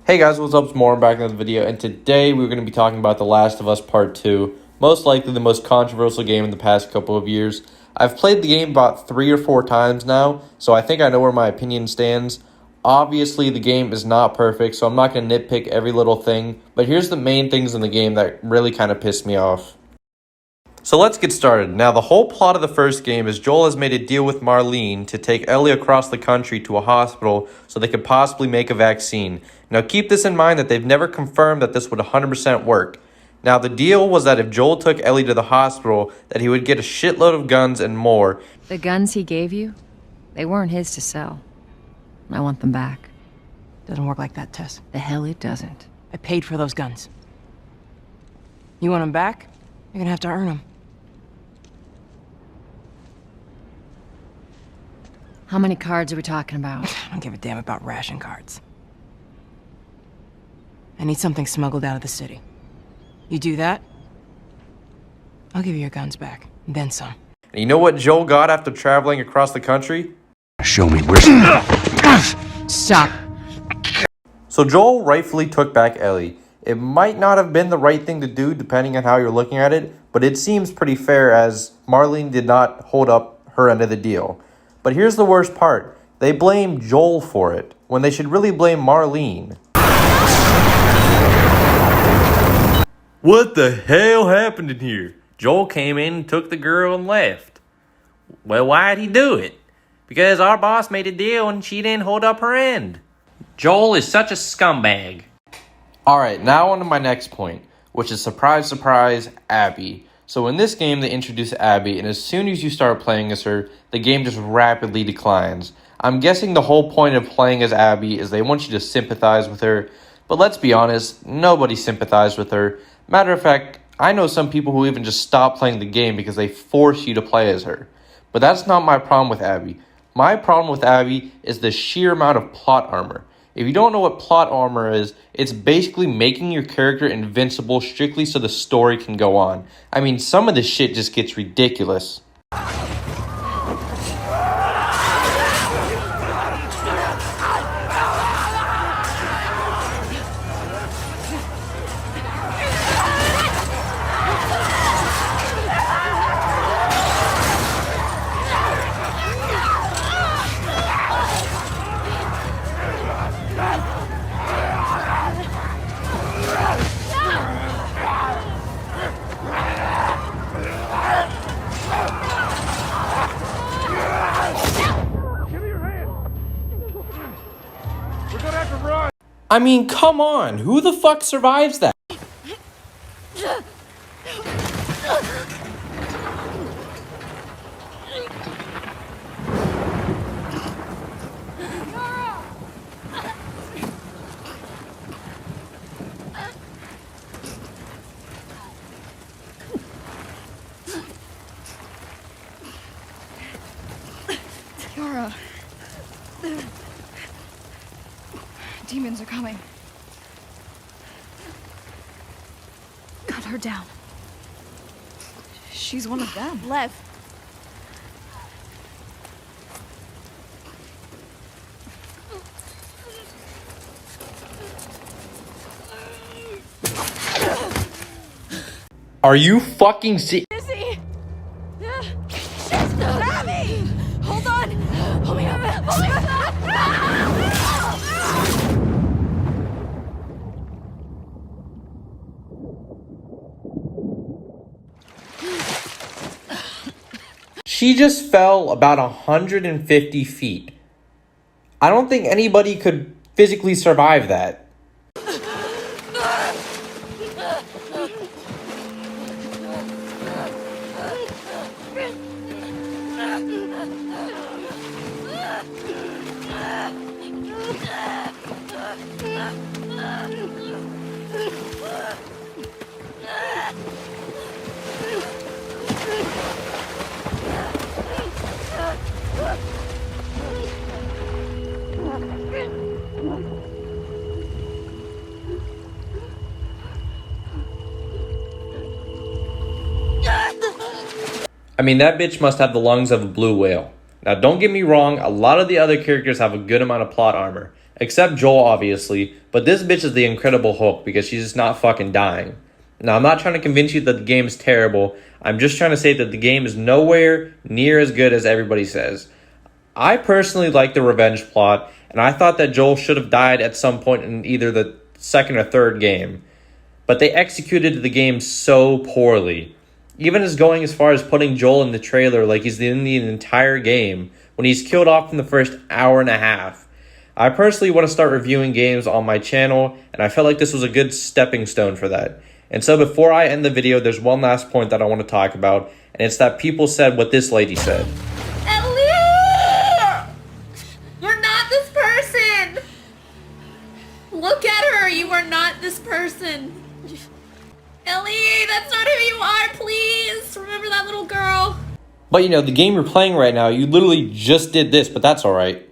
Hey guys, what's up? It's more back in the video, and today we're going to be talking about The Last of Us Part 2, most likely the most controversial game in the past couple of years. I've played the game about 3 or 4 times now, so I think I know where my opinion stands. Obviously, the game is not perfect, so I'm not going to nitpick every little thing, but here's the main things in the game that really kind of pissed me off. So let's get started. Now, the whole plot of the first game is Joel has made a deal with Marlene to take Ellie across the country to a hospital so they could possibly make a vaccine. Now, keep this in mind that they've never confirmed that this would 100% work. Now, the deal was that if Joel took Ellie to the hospital, that he would get a shitload of guns and more. The guns he gave you, they weren't his to sell. I want them back. Doesn't work like that, Tess. The hell it doesn't. I paid for those guns. You want them back? You're gonna have to earn them. How many cards are we talking about? I don't give a damn about ration cards. I need something smuggled out of the city. You do that, I'll give you your guns back, and then some. And you know what Joel got after traveling across the country? Show me where's... Stop. So Joel rightfully took back Ellie. It might not have been the right thing to do depending on how you're looking at it, but it seems pretty fair as Marlene did not hold up her end of the deal. But here's the worst part. They blame Joel for it, when they should really blame Marlene. What the hell happened in here? Joel came in, took the girl, and left. Well, why'd he do it? Because our boss made a deal and she didn't hold up her end. Joel is such a scumbag. Alright, now on to my next point, which is surprise, surprise, Abby. So in this game, they introduce Abby, and as soon as you start playing as her, the game just rapidly declines. I'm guessing the whole point of playing as Abby is they want you to sympathize with her, but let's be honest, nobody sympathized with her. Matter of fact, I know some people who even just stop playing the game because they force you to play as her. But that's not my problem with Abby. My problem with Abby is the sheer amount of plot armor. If you don't know what plot armor is, it's basically making your character invincible strictly so the story can go on. I mean, some of this shit just gets ridiculous. I mean, come on, who the fuck survives that? Yara. Demons are coming. Cut her down. She's one of them. Lev. Are you fucking serious? Izzy! Abby! Hold on! Hold me up! Hold me up! She just fell about 150 feet. I don't think anybody could physically survive that. I mean, that bitch must have the lungs of a blue whale. Now, don't get me wrong, a lot of the other characters have a good amount of plot armor. Except Joel, obviously, but this bitch is the Incredible Hulk because she's just not fucking dying. Now, I'm not trying to convince you that the game is terrible. I'm just trying to say that the game is nowhere near as good as everybody says. I personally like the revenge plot, and I thought that Joel should have died at some point in either the second or third game. But they executed the game so poorly. Even as going as far as putting Joel in the trailer like he's in the entire game, when he's killed off in the first hour and a half. I personally want to start reviewing games on my channel, and I felt like this was a good stepping stone for that. And so before I end the video, there's one last point that I want to talk about, and it's that people said what this lady said. Ellie! You're not this person! Look at her, you are not this person. Ellie, that's not who you are, please! Remember that little girl? But you know, the game you're playing right now, you literally just did this, but that's alright.